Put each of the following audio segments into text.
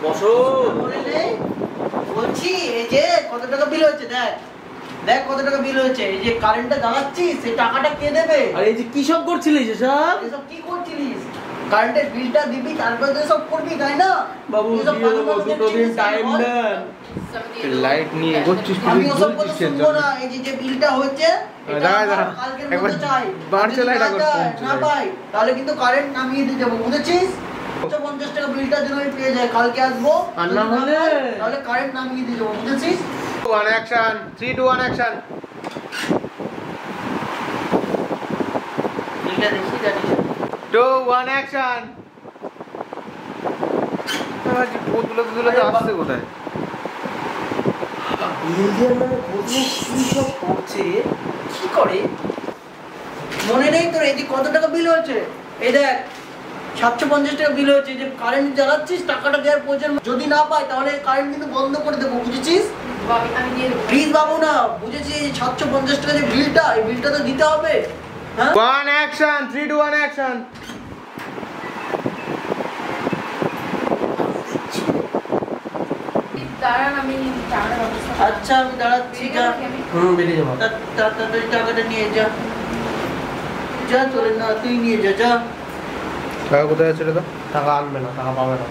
বসো। মনে নেই বলছি এই যে কত টাকা বিল হয়েছে দেখ, দেখ কত টাকা বিল হয়েছে। এই যে কারেন্টটা জ্বালাচ্ছিস সেই টাকাটা কে দেবে? আর এই যে কি সব করছিলিস এসব? এসব কি করছিলিস? কারেন্টের বিলটা দিবি তারপরে তো সব করবি তাই না? বাবু দুটো দিন টাইম দেন। লাইট নিয়ে এগোচ্ছিস তুই, আমি ওসব কথা বলছিস শুনবো না। এই যে বিলটা হচ্ছে দাঁড়া কালকের একবার মধ্যে চাই। বাড়ছে লাইট না একবার চাই, না পাই তাহলে কিন্তু কারেন্ট নামিয়ে দিয়ে যাবো, বুঝেছিস? 50 টাকা বিলটা যেন আমি পেয়ে যাই, কালকে আসবো আর না হলে তাহলে কারেন্ট নামিয়ে দিয়ে যাবো, বুঝেছিস? 1 অ্যাকশন 3 2 1 অ্যাকশন। বিলটা দেখি জানিস 2 1 অ্যাকশন। আজ বোতলে তো আসছে কোথায়? বিলদের নামে বুঝলি কি সব করছে, কি করে মনে নেই তোর? এই যে কত টাকা বিল হয়েছে এই দেখ, 750 টাকা বিল হয়েছে। যে কারেন্ট জ্বালাচ্ছিস টাকাটা দেওয়ার প্রয়োজন, যদি না পাই তাহলে কারেন্ট কিন্তু বন্ধ করে দেবো, বুঝেছিস? প্লিজ বাবু না, বুঝেছিস? 750 টাকা যে বিলটা, এই বিলটা তো দিতে হবে। হ্যাঁ 1 অ্যাকশন 3 2 1 অ্যাকশন। আচ্ছা আমি দাঁড়াচ্ছি, যা বেরিয়ে যাবো। তাড়াতাড়ি টাকাটা নিয়ে যা, যা চলে না তুই নিয়ে যা, যা। টাকা কোথায় আছে রে? তো টাকা আনবে না, টাকা পাবে না।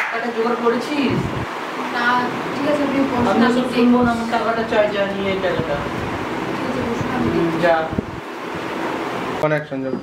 টাকাটা জোগাড় করেছিস? না ঠিক আছে আপনি বসুন, আমি আমি সব শুনবো না, আমার টাকাটা চাই, যা নিয়ে এই টাকাটা ঠিক আছে বসুন, আমি যা। 1 অ্যাকশন যাও।